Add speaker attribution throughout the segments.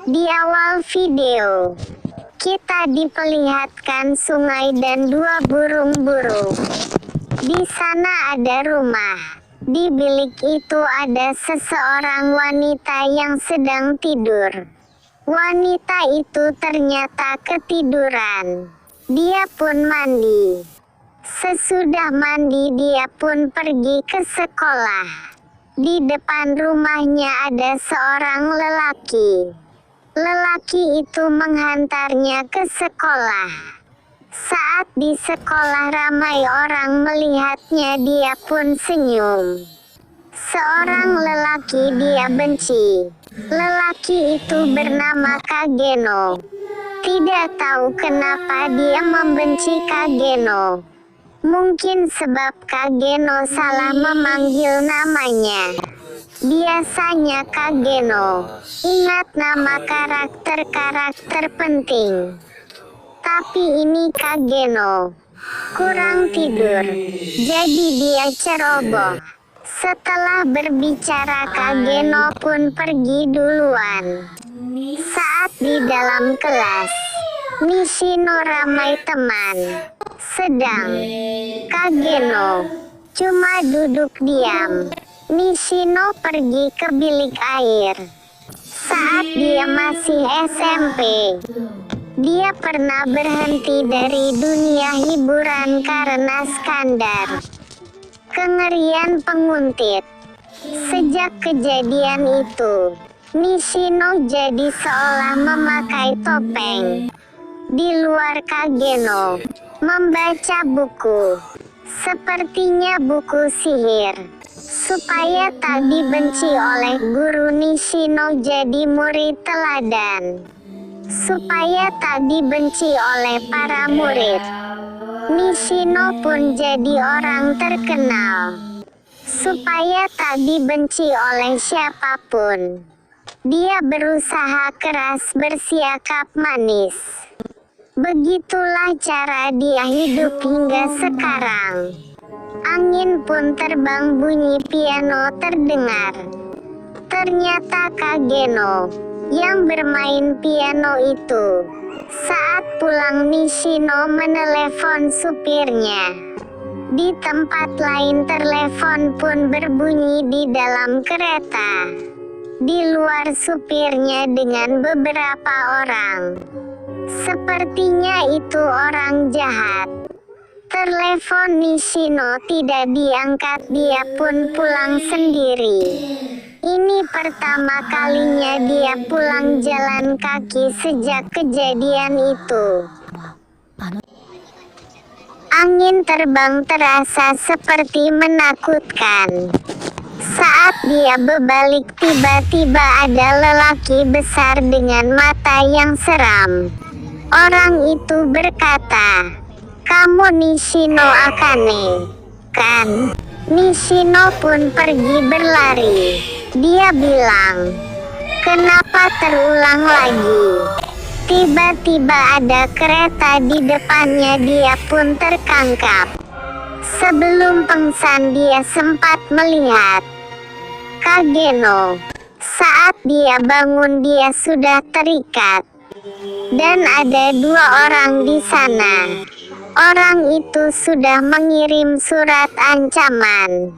Speaker 1: Di awal video, kita diperlihatkan sungai dan dua burung-burung. Di sana ada rumah. Di bilik itu ada seseorang wanita yang sedang tidur. Wanita itu ternyata ketiduran. Dia pun mandi. Sesudah mandi dia pun pergi ke sekolah. Di depan rumahnya ada seorang lelaki. Lelaki itu menghantarnya ke sekolah. Saat di sekolah ramai orang melihatnya, dia pun senyum. Seorang lelaki dia benci. Lelaki itu bernama Kageno. Tidak tahu kenapa dia membenci Kageno. Mungkin sebab Kageno salah memanggil namanya. Biasanya Kageno ingat nama karakter-karakter penting. Tapi ini Kageno kurang tidur, jadi dia ceroboh. Setelah berbicara, Kageno pun pergi duluan. Saat di dalam kelas, Nishino ramai teman. Sedang Kageno cuma duduk diam. Nishino pergi ke bilik air. Saat dia masih SMP, dia pernah berhenti dari dunia hiburan karena skandal kengerian penguntit. Sejak kejadian itu, Nishino jadi seolah memakai topeng. Di luar, Kageno membaca buku, sepertinya buku sihir, supaya tak dibenci oleh guru. Nishino jadi murid teladan, supaya tak dibenci oleh para murid. Nishino pun jadi orang terkenal, supaya tak dibenci oleh siapapun. Dia berusaha keras, bersikap manis. Begitulah cara dia hidup hingga sekarang. Angin pun terbang, bunyi piano terdengar. Ternyata Kageno yang bermain piano itu. Saat pulang, Nishino menelepon supirnya. Di tempat lain, telepon pun berbunyi di dalam kereta. Di luar, supirnya dengan beberapa orang. Sepertinya itu orang jahat. Telepon Nishino tidak diangkat, dia pun pulang sendiri. Ini pertama kalinya dia pulang jalan kaki sejak kejadian itu. Angin terbang terasa seperti menakutkan. Saat dia berbalik, tiba-tiba ada lelaki besar dengan mata yang seram. Orang itu berkata, "Kamu Nishino Akane, kan?" Nishino pun pergi berlari. Dia bilang, "Kenapa terulang lagi?" Tiba-tiba ada kereta di depannya, dia pun terkangkap. Sebelum pingsan dia sempat melihat Kageno. Saat dia bangun, dia sudah terikat. Dan ada dua orang di sana. Orang itu sudah mengirim surat ancaman.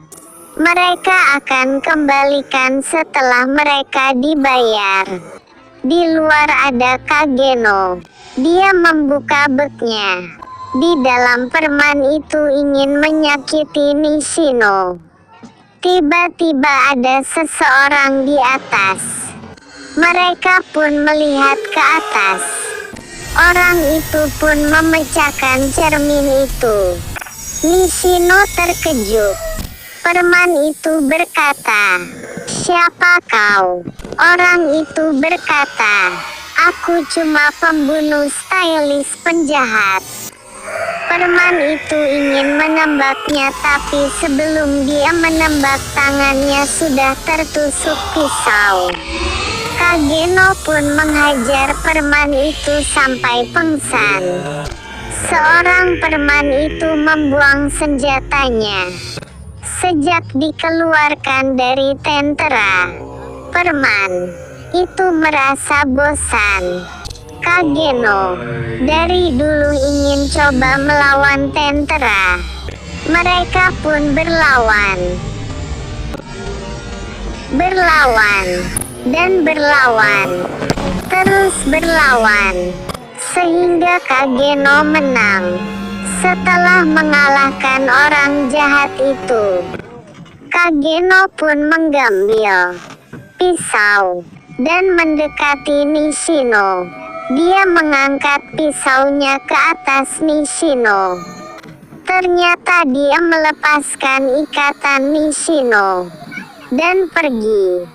Speaker 1: Mereka akan kembalikan setelah mereka dibayar. Di luar ada Kageno. Dia membuka beknya. Di dalam permen itu ingin menyakiti Nishino. Tiba-tiba ada seseorang di atas. Mereka pun melihat ke atas. Orang itu pun memecahkan cermin itu. Nishino terkejut. Permen itu berkata, "Siapa kau?" Orang itu berkata, "Aku cuma pembunuh stylish penjahat." Permen itu ingin menembaknya, tapi sebelum dia menembak, tangannya sudah tertusuk pisau. Kageno pun menghajar permen itu sampai pingsan. Seorang permen itu membuang senjatanya. Sejak dikeluarkan dari tentara, Superman itu merasa bosan. Kageno dari dulu ingin coba melawan Tentara. Mereka pun berlawan, dan berlawan, terus berlawan, sehingga Kageno menang. Setelah mengalahkan orang jahat itu, Kageno pun mengambil pisau dan mendekati Nishino. Dia mengangkat pisaunya ke atas Nishino. Ternyata dia melepaskan ikatan Nishino dan pergi.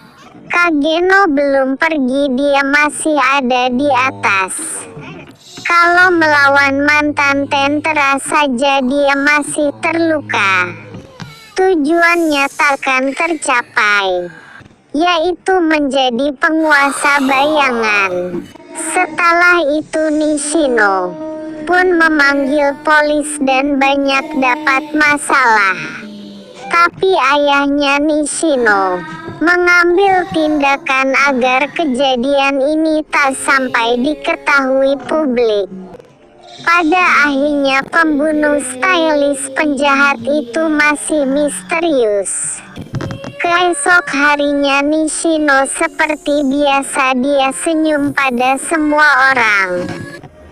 Speaker 1: Kageno belum pergi, dia masih ada di atas. Kalau melawan mantan Tentara saja dia masih terluka, tujuannya takkan tercapai, yaitu menjadi penguasa bayangan. Setelah itu Nishino pun memanggil polis dan banyak dapat masalah. Tapi ayahnya Nishino mengambil tindakan agar kejadian ini tak sampai diketahui publik. Pada akhirnya pembunuh stylish penjahat itu masih misterius. Keesok harinya Nishino seperti biasa dia senyum pada semua orang.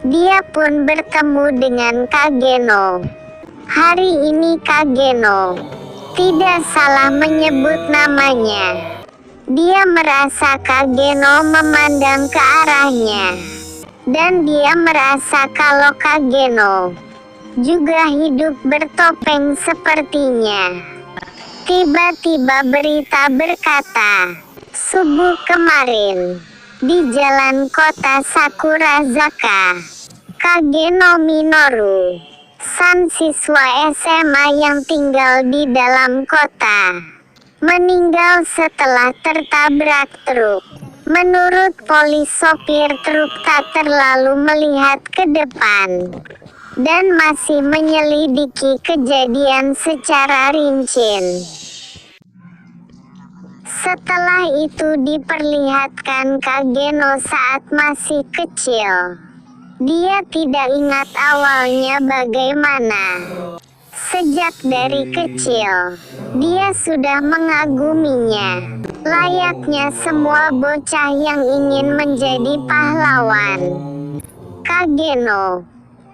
Speaker 1: Dia pun bertemu dengan Kageno. Hari ini Kageno tidak salah menyebut namanya. Dia merasa Kageno memandang ke arahnya. Dan dia merasa kalau Kageno juga hidup bertopeng sepertinya. Tiba-tiba berita berkata, subuh kemarin, di jalan kota Sakurazaka, Kageno Minoru, san siswa SMA yang tinggal di dalam kota, meninggal setelah tertabrak truk. Menurut polis, sopir truk tak terlalu melihat ke depan dan masih menyelidiki kejadian secara rinci. Setelah itu diperlihatkan Kageno saat masih kecil. Dia tidak ingat awalnya bagaimana. Sejak dari kecil, dia sudah mengaguminya, layaknya semua bocah yang ingin menjadi pahlawan. Kageno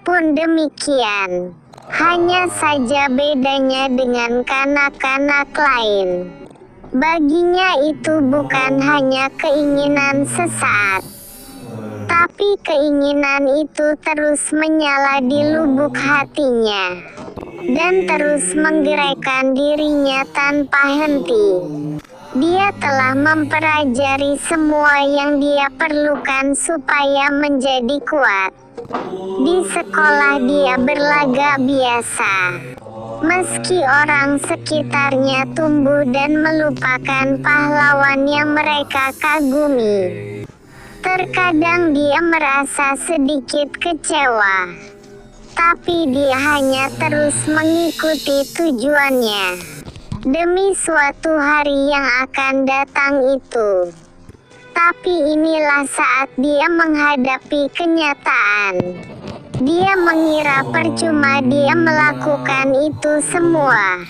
Speaker 1: pun demikian, hanya saja bedanya dengan kanak-kanak lain. Baginya itu bukan hanya keinginan sesaat, tapi keinginan itu terus menyala di lubuk hatinya dan terus menggerakkan dirinya tanpa henti. Dia telah mempelajari semua yang dia perlukan supaya menjadi kuat. Di sekolah dia berlagak biasa, meski orang sekitarnya tumbuh dan melupakan pahlawan yang mereka kagumi. Terkadang dia merasa sedikit kecewa, tapi dia hanya terus mengikuti tujuannya demi suatu hari yang akan datang itu. Tapi inilah saat dia menghadapi kenyataan. Dia mengira percuma dia melakukan itu semua.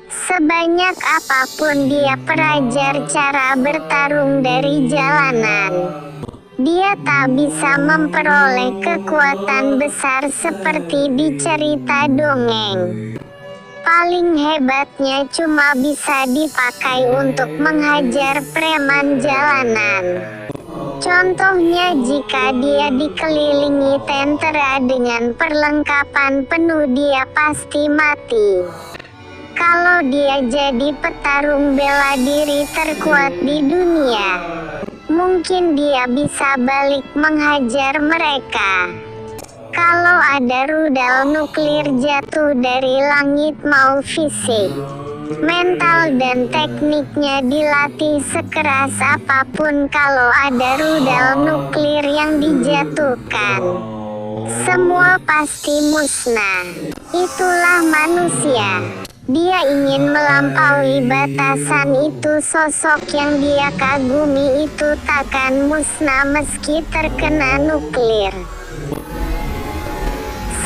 Speaker 1: Sebanyak apapun dia belajar cara bertarung dari jalanan, dia tak bisa memperoleh kekuatan besar seperti di cerita dongeng. Paling hebatnya cuma bisa dipakai untuk menghajar preman jalanan. Contohnya jika dia dikelilingi tentara dengan perlengkapan penuh, dia pasti mati. Kalau dia jadi petarung bela diri terkuat di dunia, mungkin dia bisa balik menghajar mereka. Kalau ada rudal nuklir jatuh dari langit, mau fisik, mental dan tekniknya dilatih sekeras apapun, kalau ada rudal nuklir yang dijatuhkan, semua pasti musnah. Itulah manusia. Dia ingin melampaui batasan itu. Sosok yang dia kagumi itu takkan musnah meski terkena nuklir.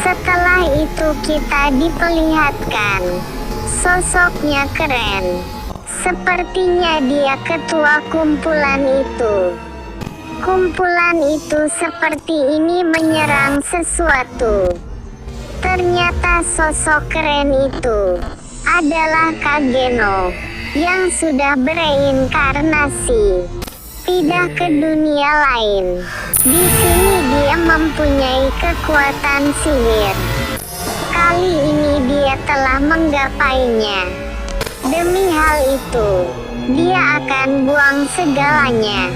Speaker 1: Setelah itu kita diperlihatkan sosoknya keren. Sepertinya dia ketua kumpulan itu. Kumpulan itu seperti ini menyerang sesuatu. Ternyata sosok keren itu adalah Kageno yang sudah bereinkarnasi, pindah ke dunia lain. Di sini dia mempunyai kekuatan sihir. Kali ini dia telah menggapainya. Demi hal itu, dia akan buang segalanya.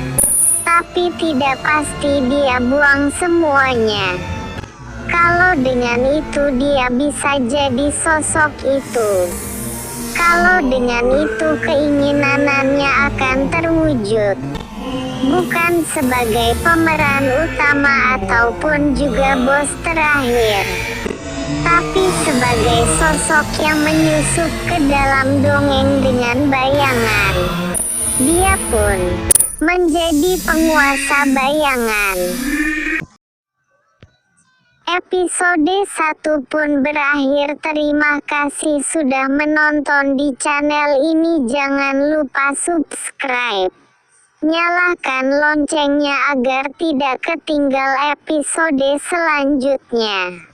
Speaker 1: Tapi tidak pasti dia buang semuanya. Kalau dengan itu dia bisa jadi sosok itu. Kalau dengan itu keinginannya akan terwujud. Bukan sebagai pemeran utama ataupun juga bos terakhir, tapi sebagai sosok yang menyusup ke dalam dongeng dengan bayangan. Dia pun menjadi penguasa bayangan. Episode 1 pun berakhir. Terima kasih sudah menonton di channel ini. Jangan lupa subscribe. Nyalakan loncengnya agar tidak ketinggal episode selanjutnya.